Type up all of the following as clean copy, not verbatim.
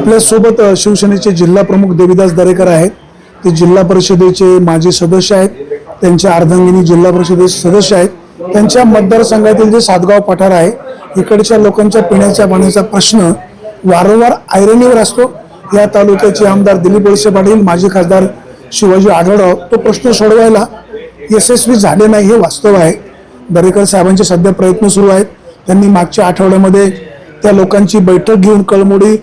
आपल्यासोबत शिवसेनेचे जिल्हा प्रमुख देवीदास दरेकर आहेत. ते जिल्हा परिषदेचे माजी सदस्य आहेत. त्यांच्या अर्धांगिनी जिल्हा परिषदेचे सदस्य आहेत. त्यांच्या मतदारसंघातील जे सातगाव पठार आहे, इकडच्या लोकांच्या पिण्याच्या पाण्याचा प्रश्न वारंवार ऐरणीवर असतो. या तालुक्याचे आमदार दिलीप वळसे पाटील, माजी खासदार शिवाजी आढळराव तो प्रश्न सोडवायला यशस्वी झाले नाही, हे वास्तव आहे. दरेकर साहेबांचे सध्या प्रयत्न सुरू आहेत. त्यांनी मागच्या आठवड्यामध्ये त्या लोकांची बैठक घेऊन कळमोडी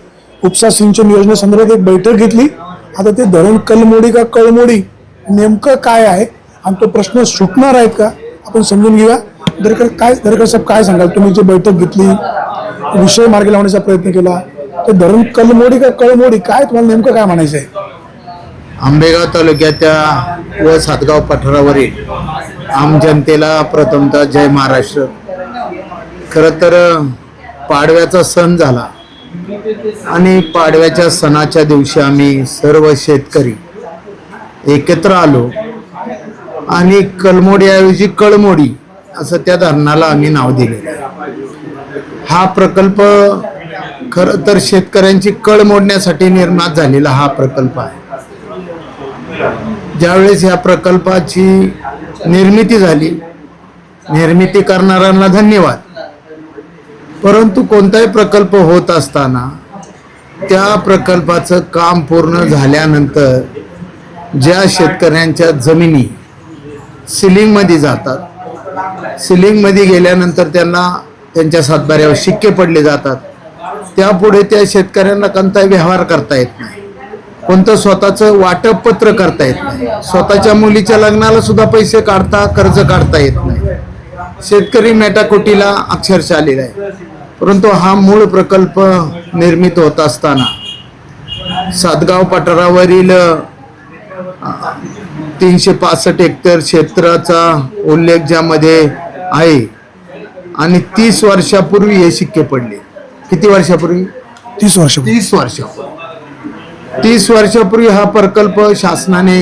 उपसा सिंचन योजनेसंदर्भात एक बैठक घेतली. आता ते धरण कलमोडी का कळमोडी नेमकं काय आहे आणि तो प्रश्न सुटणार आहेत का आपण समजून घेऊया. दरेकर साहेब काय सांगाल, तुम्ही जी बैठक घेतली, विषय मार्गी लावण्याचा प्रयत्न केला, ते धरण कलमोडी का कळमोडी काय तुम्हाला नेमकं काय म्हणायचं आहे? आंबेगाव तालुक्याच्या व सातगाव पठारावरील आम जनतेला प्रथमतः जय महाराष्ट्र. खरं तर पाडव्याचा सण झाला आणि पाडव्याच्या सणाच्या दिवशी आम्ही सर्व शेतकरी एकत्र आलो आणि कलमोडीऐवजी कळमोडी असं त्या धरणाला आम्ही नाव दिले. हा प्रकल्प खरं तर शेतकऱ्यांची कळ मोडण्यासाठी निर्माण झालेला हा प्रकल्प आहे. ज्यावेळेस या प्रकल्पाची निर्मिती झाली, निर्मिती करणाऱ्यांना धन्यवाद. परंतु कोणताही प्रकल्प होत असताना त्या प्रकल्पाचं काम पूर्ण झाल्यानंतर ज्या शेतकऱ्यांच्या जमिनी सिलिंगमध्ये जातात, सिलिंगमध्ये गेल्यानंतर त्यांना त्यांच्या सातबाऱ्यावर शिक्के पडले जातात, त्यापुढे त्या शेतकऱ्यांना कोणताही व्यवहार करता येत नाही, कोणतं स्वतःचं वाटप पत्र करता येत नाही, स्वतःच्या मुलीच्या लग्नाला सुद्धा पैसे काढता कर्ज काढता येत नाही. शेतकरी मेटाकुटीला अक्षरशः आलेला आहे. परंतु हा मूळ प्रकल्प निर्मित होत असताना सातगाव पठारावरील 365 हेक्टर क्षेत्राचा उल्लेख ज्यामध्ये आहे आणि 30 वर्षापूर्वी हे शिक्के पडले. किती वर्षापूर्वी? 30 वर्ष. 30 वर्षापूर्वी हा प्रकल्प शासनाने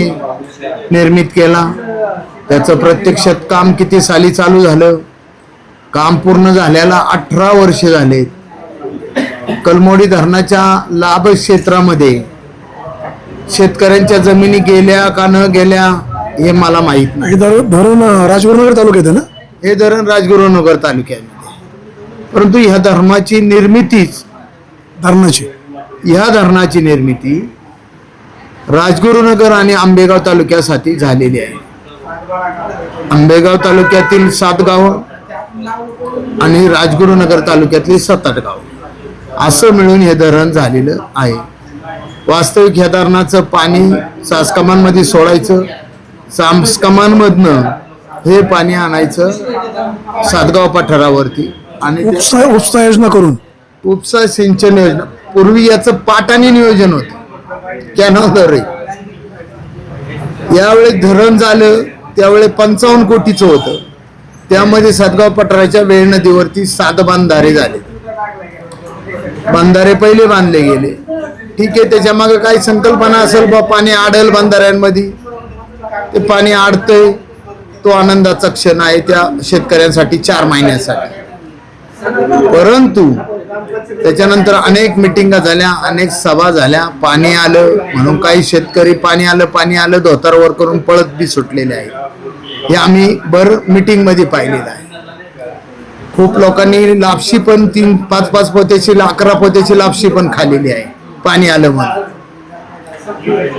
निर्मित केला. त्याचं प्रत्यक्षात काम किती साली चालू झालं? काम पूर्ण झाल्याला 18 वर्ष झाले. कलमोडी धरणाच्या लाभ क्षेत्रामध्ये शेतकऱ्यांच्या जमिनी गेल्या का न गेल्या हे मला माहित नाही. धरण राजगुरुनगर तालुक्यात आहे ना? हे धरण राजगुरुनगर तालुक्यामध्ये. परंतु ह्या धरणाची निर्मिती राजगुरुनगर आणि आंबेगाव तालुक्यासाठी झालेली आहे. आंबेगाव तालुक्यातील 7 गाव आणि राजगुरुनगर तालुक्यातली 7-8 गाव असं मिळून हे धरण झालेलं आहे. वास्तविक ह्या धरणाचं पाणी सासकमांमध्ये सोडायचं, सासकमांमधनं हे पाणी आणायचं सातगाव पठारावरती आणि उपसा योजना करून उपसा सिंचन योजना. पूर्वी याचं पाटाने नियोजन होतं, कॅनॉलर. यावेळी धरण झालं त्यावेळी 55 कोटीचं होतं. त्यामध्ये सातगाव पठाराच्या वेळ नदीवरती 7 बांधारे झाले. बांधारे पहिले बांधले गेले, ठीक आहे. त्याच्या मागे काही संकल्पना असेल बा, पाणी आडल बांधाऱ्यांमध्ये, ते पाणी आडतंय, तो आनंदाचा क्षण आहे त्या शेतकऱ्यांसाठी 4 महिन्यासाठी. परंतु त्याच्यानंतर अनेक मिटिंगा झाल्या, अनेक सभा झाल्या. पाणी आलं म्हणून काही शेतकरी पाणी आलं धोतारवर करून पळत बी सुटलेले आहे. हे आम्ही मिटिंग मध्ये पाहिलेलं आहे. खूप लोकांनी लापशी पण 3-5 पोत्याची 11 पोत्याची लापशी पण खाल्लेली आहे पाणी आलं म्हणून.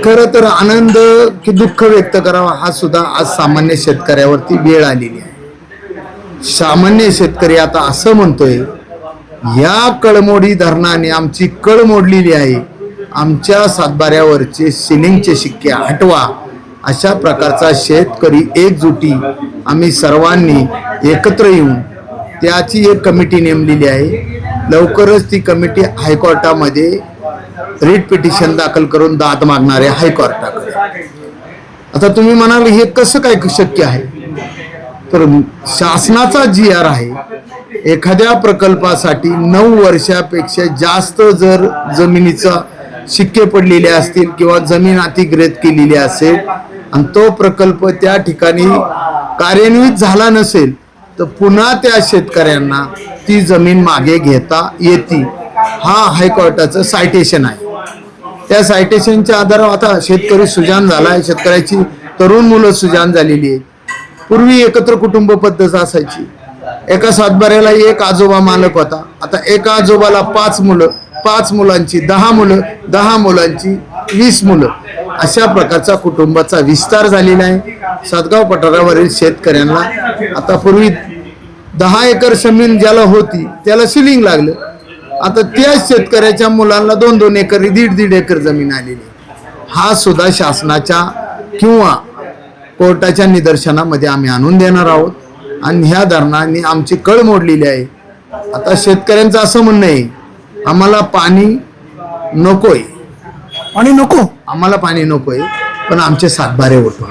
खरं तर आनंद की दुःख व्यक्त करावा हा सुद्धा आज सामान्य शेतकऱ्यावरती वेळ आलेली आहे. सामान्य शेतकरी आता असं म्हणतोय, या कळमोडी धरणाने आमची कळ मोडलेली आहे, आमच्या सातबाऱ्यावरचे सिलिंगचे शिक्के हटवा. अशा प्रकारचा शेतकरी एकजुटी आम्ही सर्वांनी एकत्र येऊन त्याची एक कमिटी नेमलेली आहे. लवकरच ती कमिटी हायकोर्टामध्ये रिट पिटिशन दाखल करून दाद मागणारे हायकोर्टाकडे. आता तुम्ही म्हणाल हे कसं काय शक्य आहे? तर शासनाचा GR आहे. एखाद्या प्रकल्पासाठी 9 वर्षापेक्षा जास्त जर जमिनीचा शिक्के पडलेले असतील किंवा जमीन अतिग्रहित केलेली असेल आणि तो प्रकल्प त्या ठिकाणी कार्यान्वित झाला नसेल तर पुन्हा त्या शेतकऱ्यांना ती जमीन मागे घेता येते. हा हायकोर्टाचं सायटेशन आहे. त्या सायटेशनच्या आधारावर आता शेतकरी सुजाण झाला आहे, शेतकऱ्याची तरुण मुलं सुजाण झालेली आहेत. पूर्वी एकत्र कुटुंब पद्धत असायची, एका सातबाऱ्याला एक आजोबा मालक होता. आता एका आजोबाला 5 मुलं, 5 मुलांची 10 मुलं, 10 मुलांची 20 मुलं, अशा प्रकारचा कुटुंबाचा विस्तार झालेला आहे. सातगाव पठारावरील शेतकऱ्यांना आता पूर्वी 10 एकर जमीन ज्याला होती त्याला सिलिंग लागलं. आता त्याच शेतकऱ्याच्या मुलांना 2-2 एकर, 1.5 एकर जमीन आलेली. हा सुद्धा शासनाच्या किंवा कोर्टाच्या निदर्शनामध्ये आम्ही आणून देणार आहोत आणि ह्या धरणाने आमची कळ मोडलेली आहे. आता शेतकऱ्यांचं असं म्हणणं आहे, आम्हाला पाणी नकोय, पाणी नको, आम्हाला पाणी नकोय, पण आमचे सातबारे उठवा.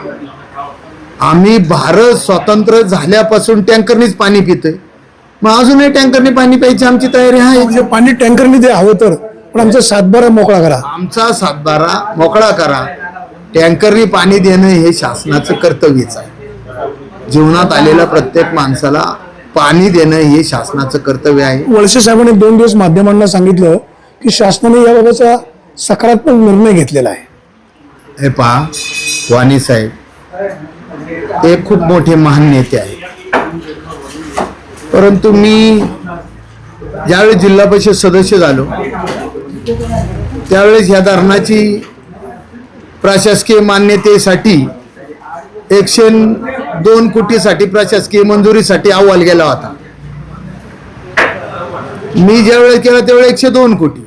आम्ही भारत स्वतंत्र झाल्यापासून टँकरनीच पाणी पितोय, मग अजूनही टँकरने पाणी प्यायची आमची तयारी आहे. म्हणजे पाणी टँकरने दे हवं तर, पण आमचा सातबारा मोकळा करा. आमचा सातबारा मोकळा करा. टँकरने पाणी देणं हे शासनाचं कर्तव्यच आहे. जीवनात आलेल्या प्रत्येक माणसाला पाणी देणं हे शासनाचं कर्तव्य आहे. वळसे साहेबांनी 2 दिवस माध्यमांना सांगितलं की शासनाने याबाबतचा सकारात्मक निर्णय घेतलेला आहे. हे पहा, वाणी साहेब ते खूप मोठे महान नेते आहेत, परंतु मी ज्यावेळेस जिल्हा परिषद सदस्य झालो त्यावेळेस या धरणाची प्रशासकीय मान्यतेसाठी 102 कोटीसाठी प्रशासकीय मंजुरीसाठी अहवाल गेला होता. मी ज्यावेळेस केला त्यावेळेस 102 कोटी.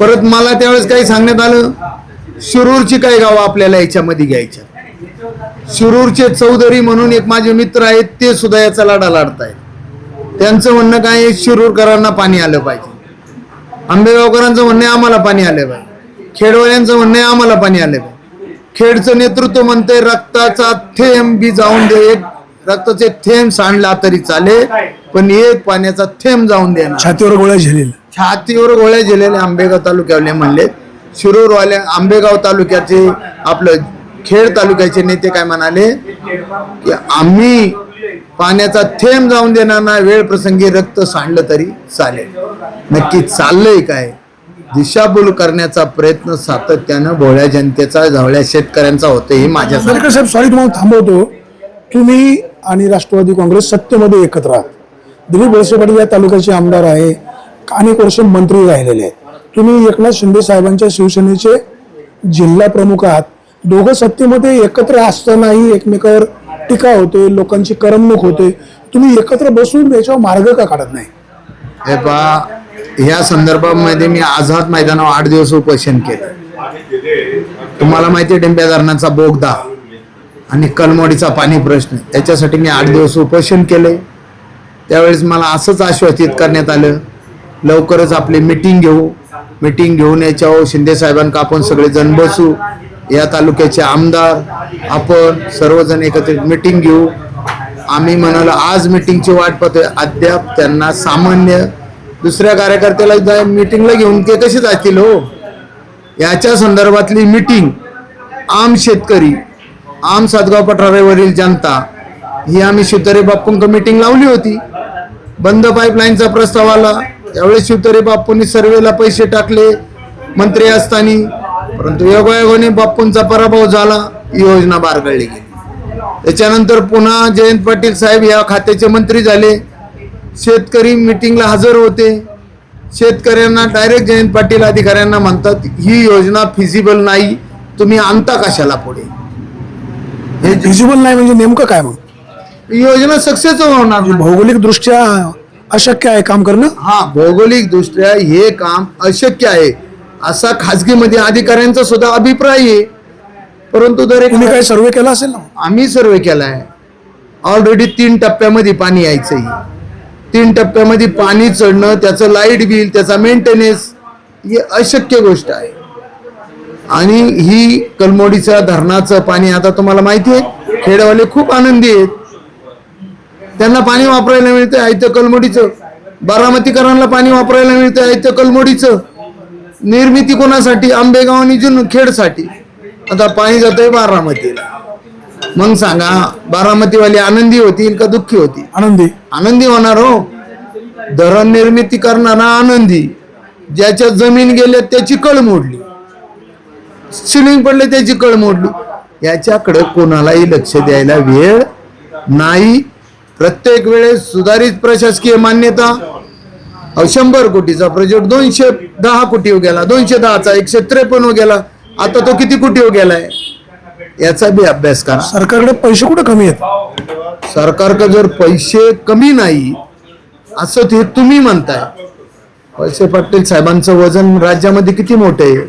परत मला त्यावेळेस काही सांगण्यात आलं, शिरूरची काही गावं आपल्याला याच्यामध्ये घ्यायच्या. शिरूरचे चौधरी म्हणून एक माझे मित्र आहेत, ते सुद्धा याचा लढा लढतायत. त्यांचं म्हणणं काय आहे, शिरूरकरांना पाणी आलं पाहिजे. आंबेगावकरांचं म्हणणं आहे आम्हाला पाणी आलं पाहिजे. खेडवाल्यांचं म्हणणं आहे आम्हाला पाणी आलं पाहिजे. खेडचं नेतृत्व म्हणते रक्ताचा थेंब बी जाऊन दे, एक रक्ताचे थेंब सांडला तरी चालेल, पण एक पाण्याचा थेंब जाऊन दे ना. छातीवर गोळ्या झेलेल. छातीवर गोळ्या झेलेले आंबेगाव तालुक्यावले म्हणले. शिरूरवाल्या आंबेगाव तालुक्याचे आपलं खेड तालुक्याचे नेते काय म्हणाले की आम्ही पाण्याचा थेंब जाऊन देणार नाही, वेळ प्रसंगी रक्त सांडलं तरी चालेल. नक्की चाललंय काय? दिशाभूल करण्याचा प्रयत्न सातत्यानं भोळ्या जनतेचा, जवळ्या शेतकऱ्यांचा होतोय. हे माझ्या दरेकर साहेब, सॉरी तुम्हाला थांबवतो. तुम्ही आणि राष्ट्रवादी काँग्रेस सत्तेमध्ये एकत्र आहात. दिलीप वळसे पाटील या तालुक्याचे आमदार आहे, अनेक वर्ष मंत्री राहिलेले आहेत. तुम्ही एकनाथ शिंदे साहेबांच्या शिवसेनेचे जिल्हा प्रमुख आहात. दोघं सत्तेमध्ये एकत्र असतानाही एकमेकावर टीका होते, लोकांची करमणूक होते. तुम्ही एकत्र बसून याच्यावर मार्ग का काढत नाही? हे पहा, या संदर्भामध्ये मी आझाद मैदानावर 8 दिवस उपोषण केलं. तुम्हाला माहिती आहे, डेंब्या धरणाचा बोगदा आणि कलमोडीचा पाणी प्रश्न, याच्यासाठी मी 8 दिवस उपोषण केले. त्यावेळेस मला असंच आश्वासित करण्यात आलं, लवकरच आपली मिटिंग घेऊन याच्यावर शिंदे साहेबांका आपण सगळेजण बसू, या तालुक्याचे आमदार आपण सर्वजण एकत्रित मिटिंग घेऊ. आम्ही म्हणालो आज मिटिंगची वाट पाहतोय, अद्याप त्यांना सामान्य दुसऱ्या कार्यकर्त्याला मिटिंगला घेऊन ते कसे जातील हो? याच्या संदर्भातली मिटिंग आम शेतकरी, आम सातगाव पठारावरील जनता ही आम्ही शिवतारे बाप्पूंक मिटिंग लावली होती. बंद पाईपलाईनचा प्रस्ताव आला, त्यावेळेस शिवतारे बाप्पूंनी सर्वेला पैसे टाकले मंत्री असताना, परंतु योगायोगाने बाप्पूंचा पराभव झाला, योजना बारगळली गेली. त्याच्यानंतर पुन्हा जयंत पाटील साहेब या खात्याचे मंत्री झाले. शेतकरी मिटिंगला हजर होते. शेतकऱ्यांना डायरेक्ट जयंत पाटील अधिकाऱ्यांना म्हणतात ही योजना फिजिबल नाही, तुम्ही आणता कशाला पुढे? हे फिजिबल नाही म्हणजे नेमकं काय? मग योजना सक्सेस होणार नाही. भौगोलिक दृष्ट्या अशक्य आहे काम करणं. हा, भौगोलिक दृष्ट्या हे काम अशक्य आहे असा खाजगीमध्ये अधिकाऱ्यांचा सुद्धा अभिप्राय आहे. परंतु तुम्ही काय सर्वे केला असेल ना? आम्ही सर्वे केलाय. ऑलरेडी 3 टप्प्यामध्ये पाणी यायचंय. 3 टप्प्यामध्ये पाणी चढणं, त्याचं लाईट बिल, त्याचा मेंटेनन्स ही अशक्य गोष्ट आहे. आणि ही कलमोडीच्या धरणाचं पाणी आता तुम्हाला माहिती आहे, खेडवाले खूप आनंदी आहेत, त्यांना पाणी वापरायला मिळतं आयतं कलमोडीचं. बारामतीकरांना पाणी वापरायला मिळतं आयतं कलमोडीचं. निर्मिती कोणासाठी? आंबेगाव आणि खेडसाठी. आता पाणी जातंय बारामतीला. मग सांगा, बारामतीवाली आनंदी होतील का दुःखी होती? आनंदी होणार हो. धरण निर्मिती करणारा आनंदी, ज्याच्या जमीन गेल्या त्याची कळ मोडली. सिलिंग पडले त्याची कळ मोडली. याच्याकडे कोणालाही लक्ष द्यायला वेळ नाही. प्रत्येक वेळेस सुधारित प्रशासकीय मान्यता 100 कोटीचा प्रोजेक्ट 210 कोटी हो गेला, 210चा 153 हो गेला, आता तो किती कोटी हो गेलाय याचा बी अभ्यास करा. सरकारकडे पैसे कुठं कमी आहेत? सरकारकडे जर पैसे कमी नाही असं ते तुम्ही म्हणताय. वळसे पाटील साहेबांचं वजन राज्यामध्ये किती मोठं आहे.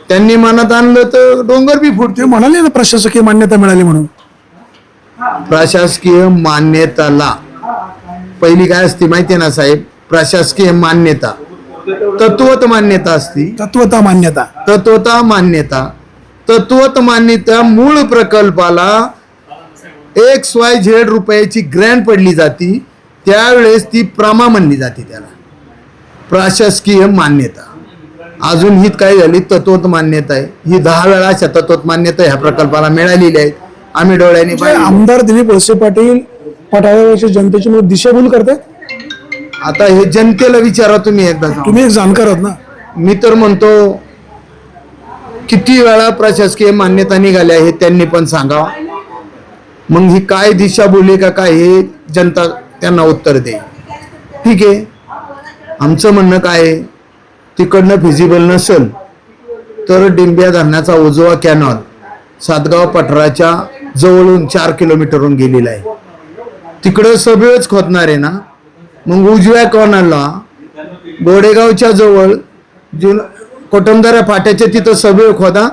त्यांनी मनात आणलं तर डोंगर बी फुटते. ते म्हणाले ना प्रशासकीय मान्यता मिळाली म्हणून. प्रशासकीय मान्यताला पहिली काय असते माहितीये ना साहेब? प्रशासकीय मान्यता तत्वत मान्यता असती. तत्वता मान्यता. तत्वता मान्यता. तत्वत मान्यता मूळ प्रकल्पाला XYZ रुपयाची ग्रँट पडली जाती त्यावेळेस ती प्रमा म्हणली जाते. त्याला प्रशासकीय मान्यता. अजून ही काय झाली? तत्वत मान्यता आहे. ही 10 वेळा अशा तत्वत मान्यता ह्या प्रकल्पाला मिळालेली आहेत. आम्ही डोळ्यांनी पाहिली. आमदार दिलीप वळसे पाटील पठारावरच्या जनतेची म्हणून दिशाभूल करतात. आता हे जनतेला विचारा तुम्ही एकदा जाऊन. तुम्ही एक जाणकार आहात ना. मी तर म्हणतो किती वेळा प्रशासकीय मान्यता निघाल्या हे त्यांनी पण सांगावं. मग ही काय दिशाभूल का काय हे जनता त्यांना उत्तर दे. ठीक आहे, आमचं म्हणणं काय आहे? तिकडनं फिजिबल नसेल तर डिंब्या धरणाचा उजवा कॅनॉल सातगाव पठाराच्या जवळून 4 किलोमीटरहून गेलेला आहे. तिकडं सगळंच खोदणार आहे ना. मग उजव्या कॅनॉलला गोडेगावच्या जवळ कोटमदारा फाट्याच्या तिथं सगळं खोदा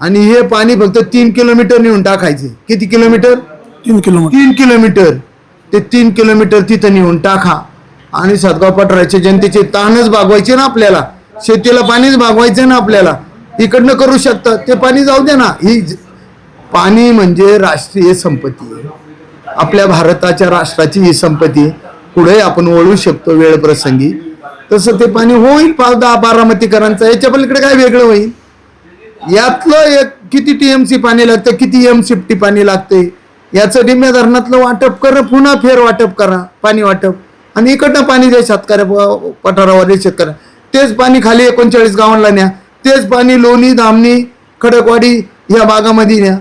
आणि हे पाणी फक्त 3 किलोमीटर नेऊन टाकायचे. किती किलोमीटर? 3 किलोमीटर. 3 किलोमीटर. ते 3 किलोमीटर तिथं नेऊन टाका आणि सातगाव पठाराच्या जनतेचे ताणच भागवायचे ना आपल्याला. शेतीला पाणीच भागवायचं ना आपल्याला. इकडनं करू शकतात. ते पाणी जाऊ दे ना. ही पाणी म्हणजे राष्ट्रीय संपत्ती आहे. आपल्या भारताच्या राष्ट्राची ही संपत्ती पुढे आपण वळू शकतो वेळ प्रसंगी. तसं ते पाणी होईल 10 बारामतीकरांचं. याच्या पलीकडे काय वेगळं होईल? यातलं एक किती TMC पाणी लागतं, किती MCFT पाणी लागते याचं डिंब्या धरणातलं वाटप करा. पुन्हा फेर वाटप करा पाणी वाटप आणि इकडनं पाणी द्या शेतकऱ्या पठारावर शेतकऱ्या. तेच पाणी खाली 39 गावांना न्या. तेच पाणी लोणी, धामणी, खडकवाडी या भागामध्ये न्या.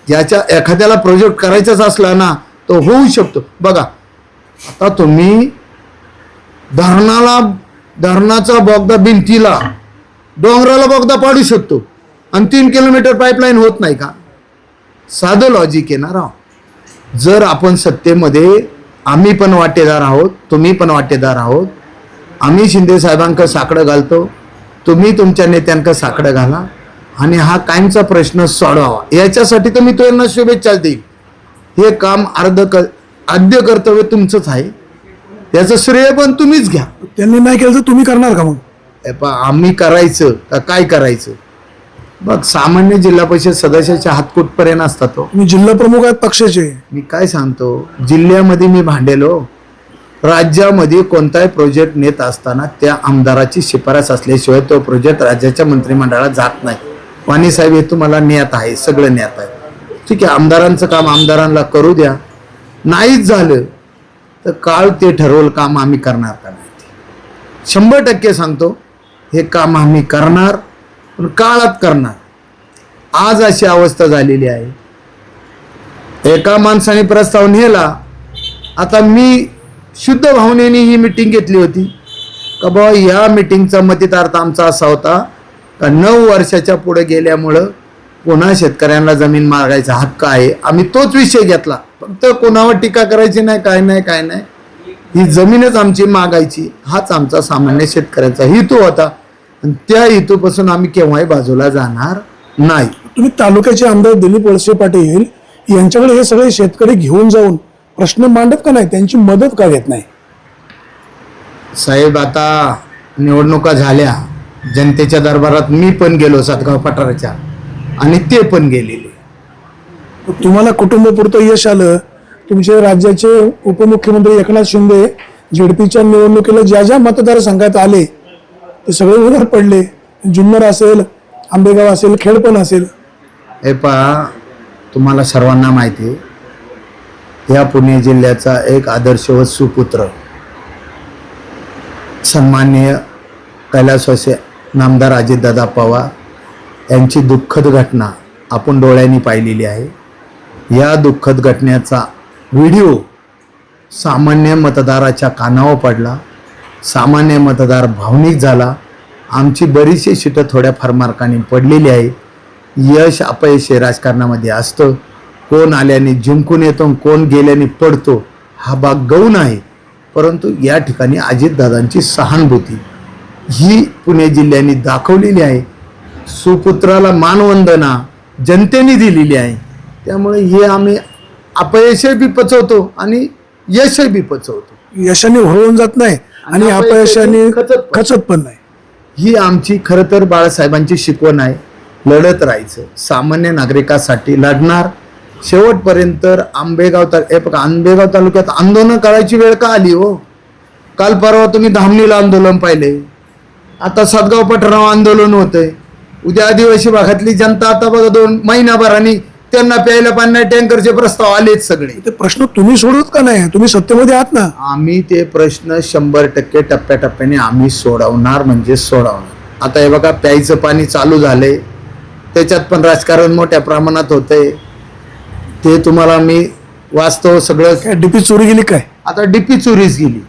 याच्या एखाद्याला प्रोजेक्ट करायचाच असला ना तो होऊ शकतो. बघा आता तुम्ही धरणाचा बोगदा भिंतीला डोंगराला बोगदा पाडू शकतो आणि 3 किलोमीटर पाईपलाईन होत नाही का? साधं लॉजिक आहे ना राव. जर आपण सत्तेमध्ये आम्ही पण वाटेदार आहोत, तुम्ही पण वाटेदार आहोत. आम्ही शिंदे साहेबांक साकडं घालतो, तुम्ही तुमच्या नेत्यांक साकडं घाला आणि हा कायमचा प्रश्न सोडवावा. याच्यासाठी तर मी त्यांना शुभेच्छा देईल. हे काम आद्य कर्तव्य तुमचंच आहे. याचं श्रेय पण तुम्हीच घ्या. त्यांनी नाही केलं तर तुम्ही करणार का मग? आम्ही करायचं का काय करायचं? बघ सामान्य जिल्हा परिषद सदस्याच्या हात कुठपर्यंत असतात तो. तुम्ही जिल्हा प्रमुख आहात पक्षाचे. मी काय सांगतो, जिल्ह्यामध्ये मी भांडेलो. राज्यामध्ये कोणताही प्रोजेक्ट नेत असताना त्या आमदाराची शिफारस असल्याशिवाय तो प्रोजेक्ट राज्याच्या मंत्रिमंडळात जात नाही. वाणी साहेब हे तुम्हाला ज्ञात आहे, सगळं ज्ञात आहे. ठीक आहे, आमदारांचं काम आमदारांना करू द्या. नाहीच झालं तर काळ ते ठरवलं काम आम्ही करणार का नाही. 100% सांगतो हे काम आम्ही करणार, पण काळात करणार. आज अशी अवस्था झालेली आहे. एका माणसाने प्रस्ताव नेला. आता मी शुद्ध भावनेने ही मीटिंग घेतली होती का बाबा या मीटिंगचा मतितार्थ आमचा असा होता का 9 वर्षाच्या पुढे गेल्यामुळं पुन्हा शेतकऱ्यांना जमीन मागायचा हक्क आहे. आम्ही तोच विषय घेतला. फक्त कोणावर टीका करायची नाही, काय नाही. ही जमीनच आमची मागायची हाच आमचा सामान्य शेतकऱ्यांचा हेतू होता आणि त्या हेतूपासून आम्ही केव्हाही बाजूला जाणार नाही. तुम्ही तालुक्याचे आमदार दिलीप वळसे पाटील यांच्याकडे हे सगळे शेतकरी घेऊन जाऊन प्रश्न मांडत का नाही? त्यांची मदत का घेत नाही? साहेब आता निवडणुका झाल्या. जनतेच्या दरबारात मी पण गेलो सातगाव पठाराच्या आणि ते पण गेलेले. तुम्हाला कुटुंबपुरतं यश आलं. तुमचे राज्याचे उपमुख्यमंत्री एकनाथ शिंदे झेडपीच्या निवडणुकीला ज्या ज्या मतदारसंघात आले ते सगळे उघड पडले. जुन्नर असेल, आंबेगाव असेल, खेड पण असेल. हे पहा, तुम्हाला सर्वांना माहिती आहे या पुणे जिल्ह्याचा एक आदर्श व सुपुत्र सन्माननीय कैलासवासी नामदार अजितदादा पवार यांची दुःखद घटना आपण डोळ्यांनी पाहिलेली आहे. या दुःखद घटनेचा व्हिडिओ सामान्य मतदाराच्या कानावर पडला. सामान्य मतदार भावनिक झाला. आमची बरीचशी सीटं थोड्याफार मार्काने पडलेली आहे. यश अपयश हे राजकारणामध्ये असतं. कोण आल्याने जिंकून येतो, कोण गेल्याने पडतो, हा भाग गौण आहे. परंतु या ठिकाणी अजितदादांची सहानुभूती ही पुणे जिल्ह्याने दाखवलेली आहे. सुपुत्राला मानवंदना जनतेने दिलेली आहे. त्यामुळे हे आम्ही अपयशही बी पचवतो आणि यशही बी पचवतो. यशाने होऊन जात नाही आणि अपयशाने खचत पण नाही. ही आमची खरं तर बाळासाहेबांची शिकवण आहे. लढत राहायचं, सामान्य नागरिकासाठी लढणार शेवटपर्यंत. आंबेगाव तालुक्यात आंदोलन करायची वेळ का आली हो? काल परवा तुम्ही धामणीला आंदोलन पाहिले, आता सातगाव पठाराव आंदोलन होतंय. उद्या आदिवासी भागातली जनता आता बघा 2 महिनाभराने त्यांना प्यायला पाणी टँकरचे प्रस्ताव आलेच सगळे. ते प्रश्न तुम्ही सोडवत का नाही? तुम्ही सत्तेमध्ये आहात ना. आम्ही ते प्रश्न 100% टप्प्याटप्प्याने आम्ही सोडवणार म्हणजे सोडवणार. आता हे बघा प्यायचं पाणी चालू झालंय, त्याच्यात पण राजकारण मोठ्या प्रमाणात होतंय. ते तुम्हाला मी वास्तव सगळं. काय डीपी चोरी गेली काय? आता डीपी चोरीच गेली.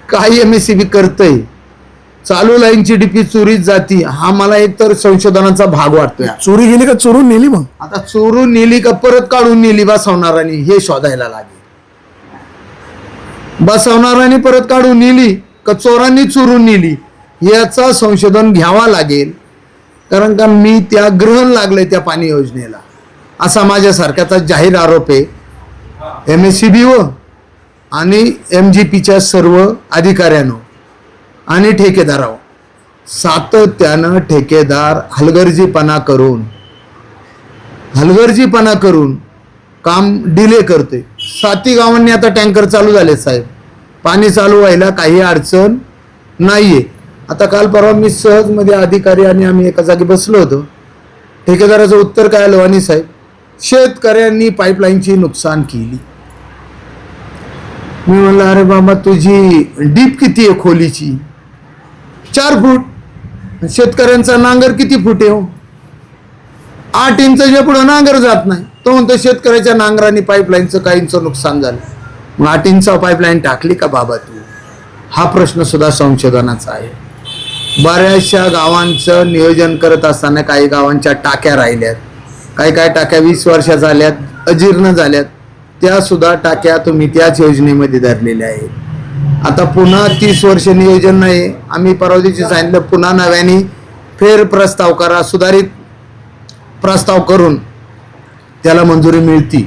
काही MSCB करतंय, चालू लाईनची डीपी चोरीच जाती. हा मला एकतर संशोधनाचा भाग वाटतोय. चोरी गेली का चोरून नेली? मग आता चोरून नेली का परत काढून नेली बसवणारांनी हे शोधायला लागेल. बसवणारांनी परत काढून नेली का चोरांनी चोरून नेली याचा संशोधन घ्यावा लागेल. कारण का मी त्या ग्रहण लागले त्या पाणी योजनेला असा माझ्यासारख्याचा जाहीर आरोप आहे. MSCB आणि MGPच्या सर्व अधिकाऱ्यांनो आणि ठेकेदारावर सातत्यानं ठेकेदार हलगर्जीपणा करून काम डिले करते. 7 गावांनी आता टँकर चालू झाले साहेब. पाणी चालू व्हायला काही अडचण नाहीये. आता काल परवा मी सहजमध्ये अधिकारी आणि आम्ही एका जागी बसलो होतो. ठेकेदाराचं उत्तर काय आलं? वाणी साहेब, शेतकऱ्यांनी पाईपलाईनची नुकसान केली. मी म्हणलं अरे बाबा तुझी डीप किती आहे खोलीची? 4 फूट. शेतकऱ्यांचा नांगर किती फूट आहे हो? 8 इंचाच्या पुढे नांगर जात नाही. तो म्हणतो शेतकऱ्याच्या नांगराने पाईपलाईनचं काहींचं नुकसान झालं. मग 8 इंचा पाईपलाईन टाकली का बाबा तू? हा प्रश्न सुद्धा संशोधनाचा आहे. बऱ्याचशा गावांचं नियोजन करत असताना काही गावांच्या टाक्या राहिल्यात. काही टाक्या 20 वर्षाच्या झाल्यात, अजीर्ण झाल्यात. त्या सुद्धा टाक्या तुम्ही त्याच योजनेमध्ये धरलेल्या आहेत. आता पुन्हा 30 वर्ष नियोजन नाही. आम्ही परवा दिवशी सांगितलं पुन्हा नव्याने फेर प्रस्ताव करा, सुधारित प्रस्ताव करून त्याला मंजुरी मिळती.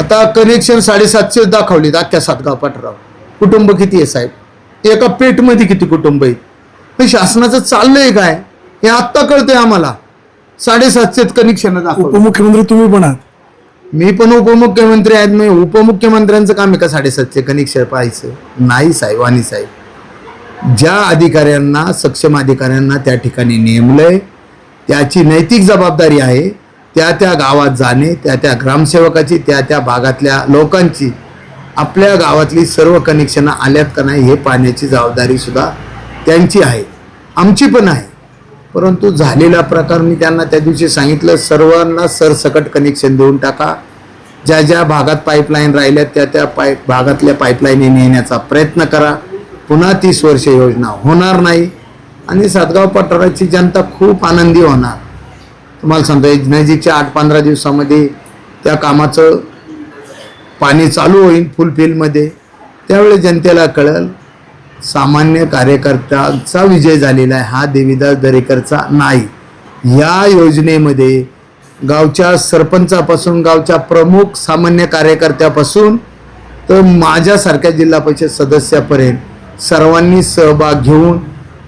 आता कनेक्शन 750 दाखवली अख्ख्या सातगाव पठाराव. कुटुंब किती आहे साहेब? एका पेठमध्ये किती कुटुंब आहेत? हे शासनाचं चाललंय काय हे आत्ता कळतंय आम्हाला. 750 कनेक्शन दाखवली. उपमुख्यमंत्री तुम्ही पण आहात. मी पण उपमुख्यमंत्री आहेत. मी उपमुख्यमंत्र्यांचं काम आहे का 750 कनेक्शन पाहायचं? नाही साहेब. आणि साहेब ज्या अधिकाऱ्यांना, सक्षम अधिकाऱ्यांना त्या ठिकाणी नेमलंय त्याची नैतिक जबाबदारी आहे त्या गावात जाणे, त्या ग्रामसेवकाची, त्या भागातल्या लोकांची आपल्या गावातली सर्व कनेक्शन आल्यात का नाही हे पाहण्याची जबाबदारी सुद्धा त्यांची आहे, आमची पण आहे. परंतु झालेला प्रकार मी त्यांना त्या दिवशी सांगितलं सर्वांना सरसकट कनेक्शन देऊन टाका. ज्या भागात पाईपलाईन राहिल्या त्या भागातल्या पाईपलाईनी नेण्याचा प्रयत्न करा. पुन्हा 30 वर्ष योजना होणार नाही आणि सातगाव पठाराची जनता खूप आनंदी होणार. तुम्हाला सांगतो नजीकच्या 8-15 दिवसामध्ये त्या कामाचं पाणी चालू होईल फुलफिलमध्ये. त्यावेळी जनतेला कळेल सामान्य कार्यकर्त्याचा विजय झालेला आहे, हा देवीदास दरेकरचा नाही. या योजनेमध्ये गावच्या सरपंचापासून गावच्या प्रमुख सामान्य कार्यकर्त्यापासून तर माझ्यासारख्या जिल्हा परिषद सदस्यापर्यंत सर्वांनी सहभाग घेऊन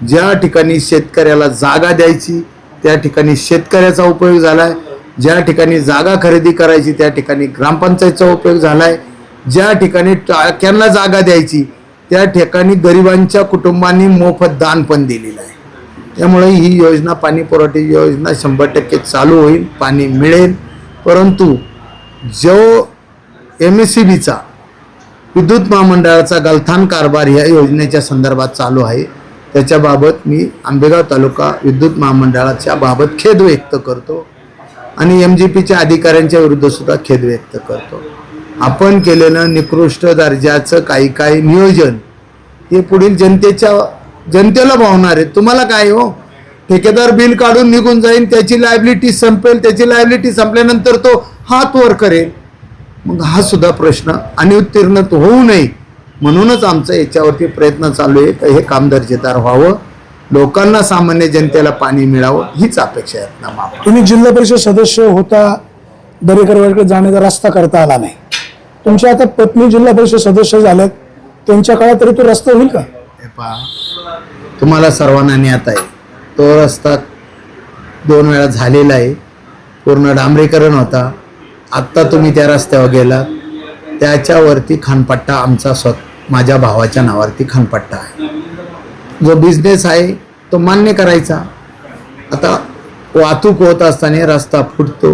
ज्या ठिकाणी शेतकऱ्याला जागा द्यायची त्या ठिकाणी शेतकऱ्याचा उपयोग झालाय. ज्या ठिकाणी जागा खरेदी करायची त्या ठिकाणी ग्रामपंचायतचा उपयोग झालाय. ज्या ठिकाणी टाक्यांना जागा द्यायची त्या ठिकाणी गरिबांच्या कुटुंबांनी मोफत दान पण दिलेलं आहे. त्यामुळे ही योजना पाणी पुरवठा योजना 100% चालू होईल, पाणी मिळेल. परंतु जो MSCBचा विद्युत महामंडळाचा गलथान कारभार या योजनेच्या संदर्भात चालू आहे त्याच्याबाबत मी आंबेगाव तालुका विद्युत महामंडळाच्या बाबत खेद व्यक्त करतो आणि MGPच्या अधिकाऱ्यांच्या विरुद्ध सुद्धा खेद व्यक्त करतो. आपण केलेलं निकृष्ट दर्जाचं काही नियोजन हे पुढील जनतेला भावणार आहे. तुम्हाला काय हो, ठेकेदार बिल काढून निघून जाईल, त्याची लायबिलिटी संपेल, त्याची लायबिलिटी संपल्यानंतर तो हात वर करेल. मग हा सुद्धा प्रश्न अनुत्तीर्ण होऊ नये म्हणूनच आमचं याच्यावरती प्रयत्न चालू आहे की हे काम दर्जेदार व्हावं, लोकांना सामान्य जनतेला पाणी मिळावं हीच अपेक्षा आहे ना. तुम्ही जिल्हा परिषद सदस्य होता, दरेकरवाडीकडे जाण्याचा रस्ता करता आला नाही. तुमच्या आता पत्नी जिल्हा परिषद सदस्य झाल्यात, त्यांच्या काळात तरी तो रस्ता होईल का? हे पहा, तुम्हाला सर्वांना ज्ञात आहे तो रस्ता 2 वेळा झालेला आहे, पूर्ण डांबरीकरण होता. आत्ता तुम्ही त्या रस्त्यावर गेलात, त्याच्यावरती खानपट्टा आमचा माझ्या भावाच्या नावावरती खानपट्टा आहे. जो बिझनेस आहे तो मान्य करायचा. आता वाहतूक होत असताना रस्ता फुटतो,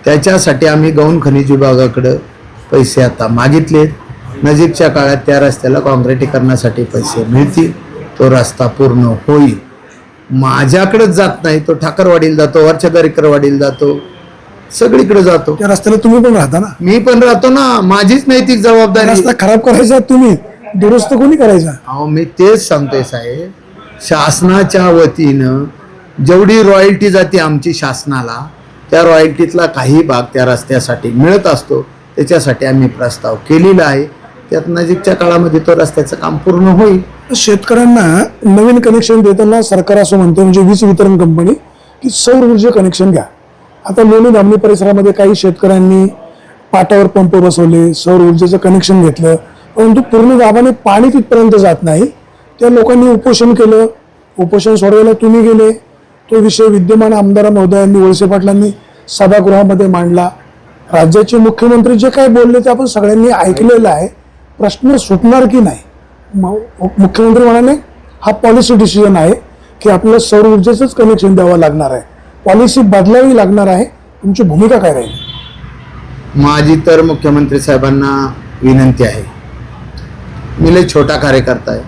त्याच्यासाठी आम्ही गौण खनिज विभागाकडे पैसे आता मागितलेत. नजीकच्या काळात त्या रस्त्याला काँक्रिटीकरणासाठी पैसे मिळतील, तो रस्ता पूर्ण होईल. माझ्याकडेच जात नाही, तो ठाकरवाडीला जातो, वरच्या दरेकरवाडीला जातो, सगळीकडे जातो. त्या रस्त्याला तुम्ही पण राहता ना? मी पण राहतो ना, माझीच नैतिक जबाबदारी. रस्ता खराब करायचा तुम्ही, दुरुस्त कोणी करायचा? अहो, मी तेच सांगतोय साहेब, शासनाच्या वतीनं जेवढी रॉयल्टी जाते आमची शासनाला, त्या रॉयल्टीतला काही भाग त्या रस्त्यासाठी मिळत असतो. त्याच्यासाठी आम्ही प्रस्ताव केलेला आहे. त्यात नजीकच्या काळामध्ये तो रस्त्याचं काम पूर्ण होईल. शेतकऱ्यांना नवीन कनेक्शन देताना सरकार असं म्हणते, म्हणजे वीज वितरण कंपनी, की सौर ऊर्जा कनेक्शन घ्या. आता लोणी धामणी परिसरामध्ये काही शेतकऱ्यांनी पाटावर पंप बसवले, सौर ऊर्जेचं कनेक्शन घेतलं, परंतु पूर्ण दाबाने पाणी तिथपर्यंत जात नाही. त्या लोकांनी उपोषण केलं. उपोषण सोडवायला तुम्ही गेले. तो विषय विद्यमान आमदार महोदयांनी, वळसे पाटलांनी सभागृहामध्ये मांडला. राज्याचे मुख्यमंत्री जे काय बोलले ते आपण सगळ्यांनी ऐकलेलं आहे. प्रश्न सुटणार की नाही? मुख्यमंत्री म्हणाले हा पॉलिसी डिसिजन आहे की आपल्याला सौर ऊर्जेचंच कनेक्शन द्यावं लागणार आहे, पॉलिसी बदलावी लागणार आहे. तुमची भूमिका काय राहील? माझी तर मुख्यमंत्री साहेबांना विनंती आहे. मी लय छोटा कार्यकर्ता आहे.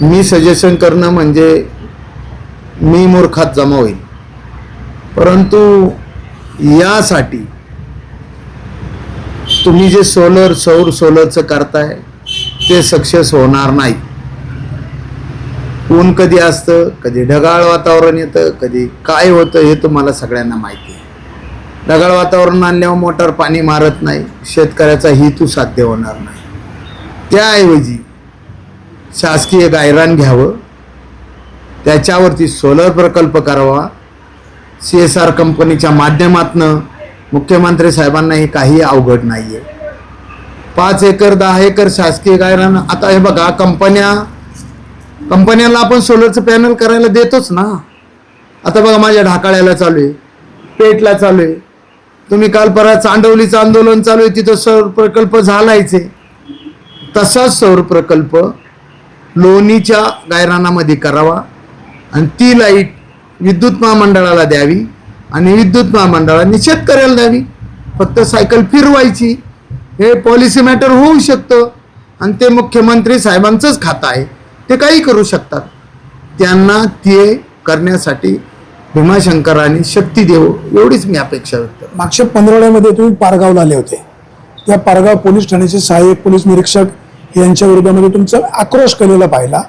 मी सजेशन करणं म्हणजे मी मूर्खात जमा होईल. परंतु यासाठी तुम्ही जे सौर सोलरचं करताय ते सक्सेस होणार नाही. ऊन कधी असतं, कधी ढगाळ वातावरण येतं, कधी काय होतं हे तुम्हाला सगळ्यांना माहिती आहे. ढगाळ वातावरण आणल्यावर मोटार पाणी मारत नाही, शेतकऱ्याचा हेतू साध्य होणार नाही. त्याऐवजी शासकीय गायरान घ्यावं, त्याच्यावरती सोलर प्रकल्प करावा. CSR कंपनीच्या माध्यमातनं मुख्यमंत्री साहेबांना हे काही अवघड नाही आहे. 5 एकर 10 एकर शासकीय गायरान. आता हे बघा, कंपन्याला आपण सोलरचं पॅनल करायला देतोच ना. आता बघा, माझ्या ढाकाळ्याला चालू आहे, पेटला चालू आहे. तुम्ही काल परत चांडवलीचं आंदोलन चालू आहे, तिथं सौर प्रकल्प झालायचे. तसाच सौर प्रकल्प लोणीच्या गायरानामध्ये करावा आणि ती लाईट विद्युत महामंडळाला द्यावी आणि विद्युत महामंडळाने शेतकऱ्याला द्यावी. फक्त सायकल फिरवायची. हे पॉलिसी मॅटर होऊ शकतं आणि ते मुख्यमंत्री साहेबांचंच खातं आहे, ते काही करू शकतात. त्यांना ते करण्यासाठी भीमाशंकरांनी शक्ती देऊ, एवढीच मी अपेक्षा व्यक्त करतो. मागच्या 15 तुम्ही पारगावला आले होते. त्या पारगाव पोलीस ठाण्याचे सहाय्यक पोलीस निरीक्षक यांच्या विरोधामध्ये तुमचा आक्रोश केलेला पाहिला.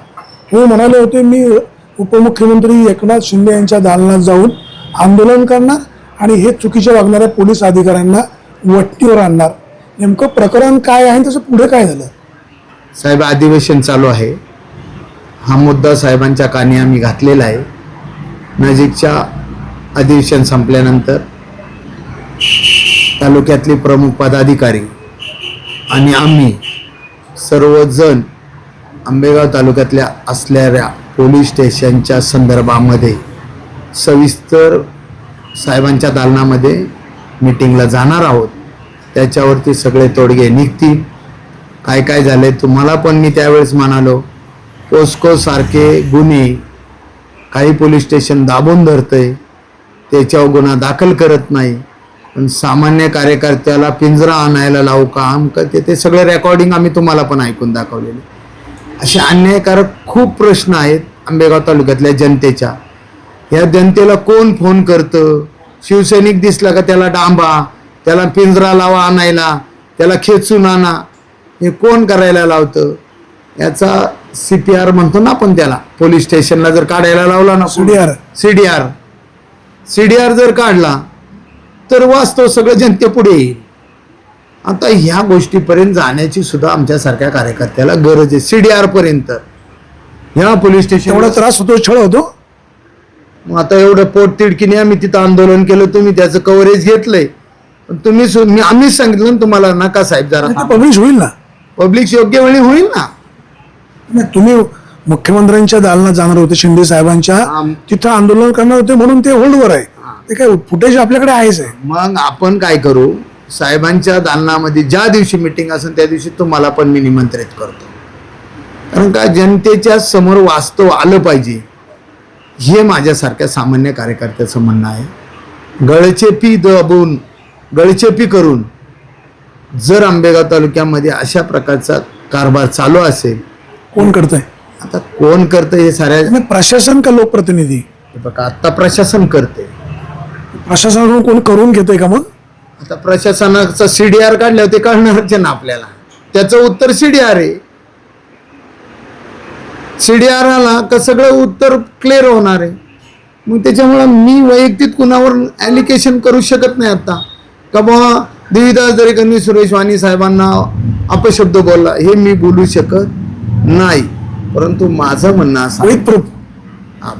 हे म्हणाले होते, मी उपमुख्यमंत्री एकनाथ शिंदे यांच्या दालनात जाऊन आंदोलन करणार आणि हे चुकीच्या वागणाऱ्या पोलीस अधिकाऱ्यांना वट्टीवर आणणार. नेमकं प्रकरण काय आहे, त्याचं पुढे काय झालं? साहेब, अधिवेशन चालू आहे. हा मुद्दा साहेबांच्या कानी आम्ही घातलेला आहे. नजीकच्या अधिवेशन संपल्यानंतर तालुक्यातले प्रमुख पदाधिकारी आणि आम्ही सर्वजण आंबेगाव तालुक्यातल्या असलेल्या पोलीस स्टेशनच्या संदर्भामध्ये सविस्तर साहेबांच्या दालनामध्ये मीटिंगला जाणार आहोत. त्याच्यावरती सगळे तोडगे निघतील. काय काय झाले तुम्हाला पण मी त्यावेळेस म्हणालो, पोस्को सारखे गुन्हे काही पोलीस स्टेशन दाबून धरतंय, त्याच्यावर गुन्हा दाखल करत नाही, पण सामान्य कार्यकर्त्याला पिंजरा आणायला लावू काम करते. ते सगळे रेकॉर्डिंग आम्ही तुम्हाला पण ऐकून दाखवलेले. असे अन्यायकारक खूप प्रश्न आहेत आंबेगाव तालुक्यातल्या जनतेच्या. या जनतेला कोण फोन करतं? शिवसैनिक दिसला का त्याला डांबा, त्याला पिंजरा लावा आणायला, त्याला खेचून आणा, हे कोण करायला लावतं? याचा CPR म्हणतो ना आपण त्याला. पोलीस स्टेशनला जर काढायला लावला ना CDR जर काढला तर वास्तव सगळं जनतेपुढे येईल. आता ह्या गोष्टीपर्यंत जाण्याची सुद्धा आमच्यासारख्या कार्यकर्त्याला गरज आहे. CDR पर्यंत ह्या पोलीस स्टेशन एवढा त्रास होतो, छळ होतो. आता एवढं पोटतिडकीने आम्ही तिथं आंदोलन केलं, तुम्ही त्याचं कव्हरेज घेतलंय. आम्हीच सांगितलं ना तुम्हाला, नका साहेब जरा पब्लिश होईल ना, पब्लिक योग्य वेळी होईल ना. नाही, तुम्ही मुख्यमंत्र्यांच्या दालनात जाणार होते, शिंदे साहेबांच्या तिथं आंदोलन करणार होते म्हणून ते होल्डवर आहे. ते काय फुटेज आपल्याकडे आहेच आहे. मग आपण काय करू, साहेबांच्या दालनामध्ये ज्या दिवशी मिटिंग असेल त्या दिवशी तुम्हाला पण मी निमंत्रित करतो. कारण का जनतेच्या समोर वास्तव आलं पाहिजे, हे माझ्यासारख्या सामान्य कार्यकर्त्याचं म्हणणं आहे. गळचेपी करून जर आंबेगाव तालुक्यामध्ये अशा प्रकारचा कारभार चालू असेल, कोण करतंय? आता कोण करतं हे साऱ्या, प्रशासन का लोकप्रतिनिधी? हे बघा, आता प्रशासन करते. प्रशासनाकडून कोण करून घेतोय का? मग आता प्रशासनाचा CDR काढल्यावर ते कळणारच आहे ना आपल्याला. त्याचं उत्तर CDR आहे. CDR आला का सगळं उत्तर क्लिअर होणार आहे. मग त्याच्यामुळं मी वैयक्तिक कुणावर ॲलिकेशन करू शकत नाही आता, का बाबा देवीदास दरेकरांनी सुरेश वाणी साहेबांना अपशब्द बोलला, हे मी बोलू शकत नाही. परंतु माझं म्हणणं असं, विथ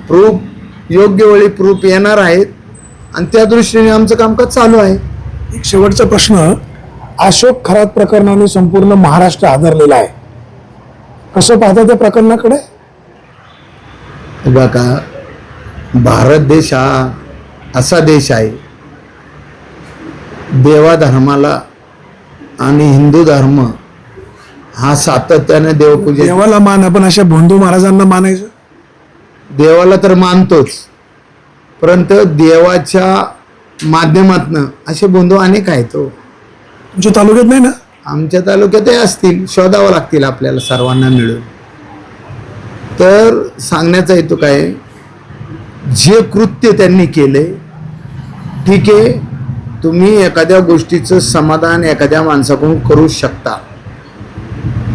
प्रूफ योग्य वेळी प्रूफ येणार आहेत आणि त्या दृष्टीने आमचं कामकाज चालू आहे. एक शेवटचा प्रश्न, अशोक खरात प्रकरणाने संपूर्ण महाराष्ट्र आदरलेला आहे, कसं पाहता त्या प्रकरणाकडे? बघा, भारत देश हा असा देश आहे, देवाधर्माला आणि हिंदू धर्म हा सातत्याने देवपूजे, देवाला मान, आपण अशा भोंदू महाराजांना मानायचं? देवाला तर मानतोच, परंतु देवाच्या माध्यमातनं असे बंधू अनेक आहेत. तुमच्या तालुक्यात नाही ना? आमच्या तालुक्यातही असतील, शोधावं लागतील आपल्याला सर्वांना मिळून. तर सांगण्याचा हेतू काय, जे कृत्य त्यांनी केले, ठीक आहे, तुम्ही एखाद्या गोष्टीचं समाधान एखाद्या माणसाकडून करू शकता,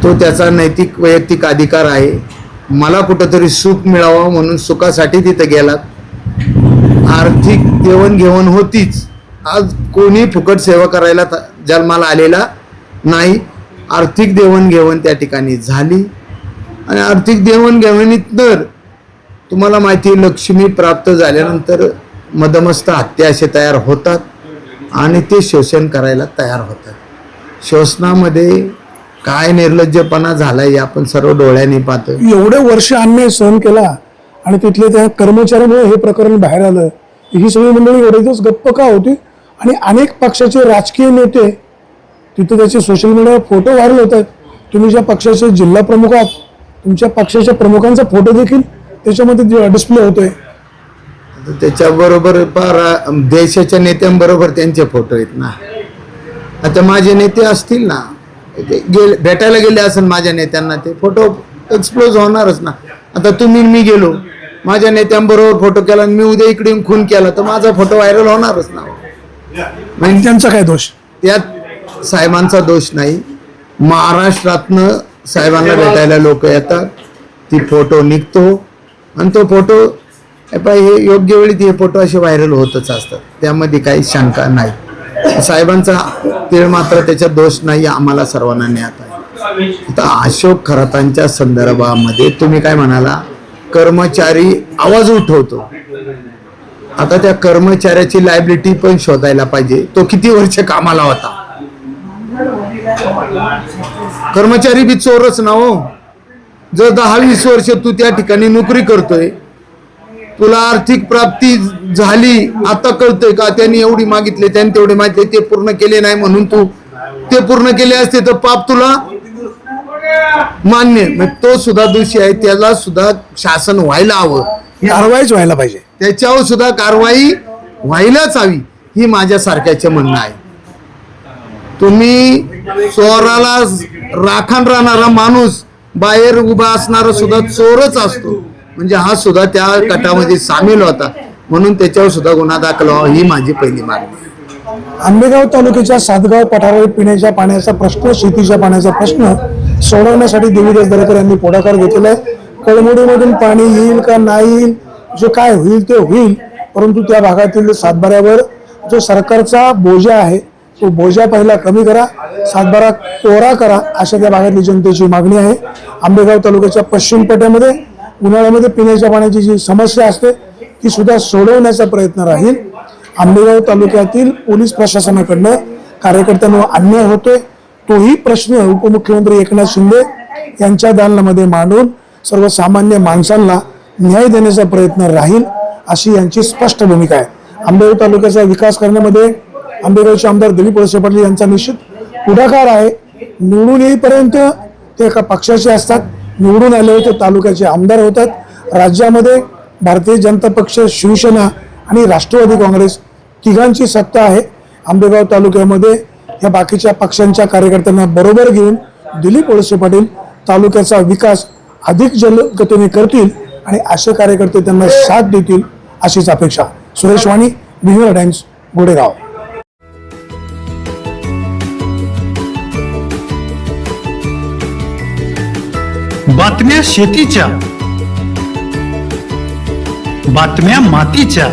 तो त्याचा नैतिक वैयक्तिक अधिकार आहे. मला कुठंतरी सुख मिळावं म्हणून सुखासाठी तिथं गेलात, आर्थिक देवाणघेवाण होतीच. आज कोणी फुकट सेवा करायला जन्माला आलेला नाही. आर्थिक देवाणघेवाण त्या ठिकाणी झाली आणि आर्थिक देवाणघेवाणीत तर तुम्हाला माहिती आहे, लक्ष्मी प्राप्त झाल्यानंतर मदमस्त हत्या असे तयार होतात आणि ते शोषण करायला तयार होतात. शोषणामध्ये काय निर्लज्जपणा झालाय हे आपण सर्व डोळ्यांनी पाहतो. एवढे वर्ष अन्याय सहन केला आणि तिथले त्या कर्मचाऱ्यामुळे हे प्रकरण बाहेर आलं. ही सगळी मंडळी एवढेच गप्प का होती? आणि अनेक पक्षाचे राजकीय नेते तिथे त्याचे सोशल मीडियावर फोटो व्हायरल होत आहेत. तुम्ही ज्या पक्षाचे जिल्हा प्रमुख आहात, तुमच्या पक्षाच्या प्रमुखांचा फोटो देखील त्याच्यामध्ये डिस्प्ले होतोय. त्याच्याबरोबर देशाच्या नेत्यांबरोबर त्यांचे फोटो आहेत ना. आता माझे नेते असतील ना, भेटायला गेले असेल माझ्या नेत्यांना, ते फोटो एक्सप्लोज होणारच ना. आता तुम्ही मी गेलो, माझ्या नेत्यांबरोबर फोटो केला आणि मी उद्या इकडे येऊन खून केला तर माझा फोटो व्हायरल होणारच ना. म्हणजे त्यांचा काय दोष? त्यात साहेबांचा दोष नाही. महाराष्ट्रातनं साहेबांना भेटायला लोक येतात, ती फोटो निघतो आणि तो फोटो हे योग्य वेळी ते फोटो असे व्हायरल होतच असतात, त्यामध्ये काही शंका नाही. साहेबांचा तीळ मात्र त्याच्यात दोष नाही, आम्हाला सर्वांना ज्ञात आहे. आता अशोक खरातांच्या संदर्भामध्ये तुम्ही काय म्हणाला, कर्मचारी आवाज उठवतो. आता त्या कर्मचाऱ्याची लायबिलिटी पण शोधायला पाहिजे. तो किती वर्ष कामाला होता? कर्मचारी बी चोरच ना हो. जर 10-20 वर्ष तू त्या ठिकाणी नोकरी करतोय, तुला आर्थिक प्राप्ती झाली, आता कळतंय का त्यांनी एवढी मागितले, त्यांनी तेवढे मागितले, ते पूर्ण केले नाही म्हणून तू ते पूर्ण केले असते तर पाप तुला मान्य. मग तो सुद्धा दोषी आहे, त्याला सुद्धा शासन व्हायला हवं, कारवाईच व्हायला पाहिजे, त्याच्यावर सुद्धा कारवाई व्हायलाच हवी, ही माझ्यासारख्याचे म्हणणं आहे. तुम्ही चोराला राखण राहणारा माणूस, बाहेर उभा असणारा सुद्धा चोरच असतो. म्हणजे हा सुद्धा त्या गटामध्ये सामील होता, म्हणून त्याच्यावर सुद्धा गुन्हा दाखल व्हावा ही माझी पहिली मागणी आहे. आंबेगाव तालुक्याच्या सातगाव पठारावर पिण्याच्या पाण्याचा प्रश्न, शेतीच्या पाण्याचा प्रश्न सोडवण्यासाठी देवीदास दरेकर यांनी पुढाकार घेतलेला आहे. कळमुडीमधून पाणी येईल का नाही येईल, जे काय होईल ते होईल, परंतु त्या भागातील सातबाऱ्यावर जो सरकारचा बोजा आहे तो बोजा पहिला कमी करा, सातबारा कोरा करा, अशा त्या भागातली जनतेची मागणी आहे. आंबेगाव तालुक्याच्या पश्चिम पट्ट्यामध्ये उन्हाळ्यामध्ये पिण्याच्या पाण्याची जी समस्या असते ती सुद्धा सोडवण्याचा प्रयत्न राहील. आंबेगाव तालुक्यातील पोलीस प्रशासनाकडनं कार्यकर्त्यांवर अन्याय होतोय, तोही प्रश्न उपमुख्यमंत्री एकनाथ शिंदे यांच्या दालनामध्ये मांडून सर्वसामान्य माणसांना न्याय देण्याचा प्रयत्न राहील, अशी यांची स्पष्ट भूमिका आहे. आंबेगाव तालुक्याचा विकास करण्यामध्ये आंबेगावचे आमदार दिलीप वळसे पाटील यांचा निश्चित पुढाकार आहे. निवडून येईपर्यंत ते एका पक्षाचे असतात, निवडून आले होते तालुक्याचे आमदार होतात. राज्यामध्ये भारतीय जनता पक्ष, शिवसेना आणि राष्ट्रवादी काँग्रेस तिघांची सत्ता आहे. आंबेगाव तालुक्यामध्ये या बाकीच्या पक्षांच्या कार्यकर्त्यांना बरोबर घेऊन दिलीप वळसे पाटील तालुक्याचा विकास अधिक जलदगतीने करतील आणि असे कार्यकर्ते त्यांना साथ देतील अशीच अपेक्षा. सुरेश वाणी, बिहार टाइम्स, गोडेगाव. बातम्या शेतीच्या, बातम्या मातीच्या,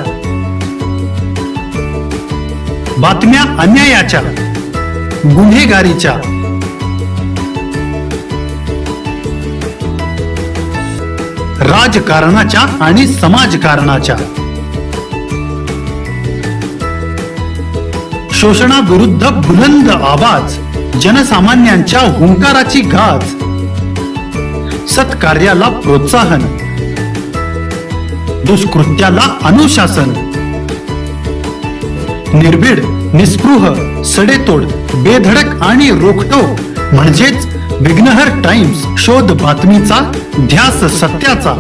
बातम्या अन्यायाच्या, गुन्हेगारीच्या, राजकारणाच्या आणि समाजकारणाच्या, शोषणाविरुद्ध बुलंद आवाज, जनसामान्यांच्या हुंकाराची गाज, सत्कार्याला प्रोत्साहन, दुष्कृत्याला अनुशासन, निर्भीड, निस्पृह, सडेतोड, बेधडक आणि रोखटोक म्हणजेच विघ्नहर टाइम्स. शोध बातमीचा, ध्यास सत्याचा.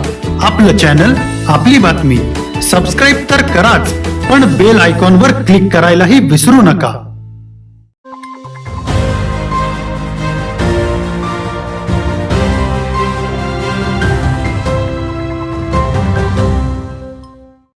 आपलं चॅनल, आपली बातमी. सबस्क्राईब तर कराच, पण बेल आयकॉनवर क्लिक करायलाही विसरू नका.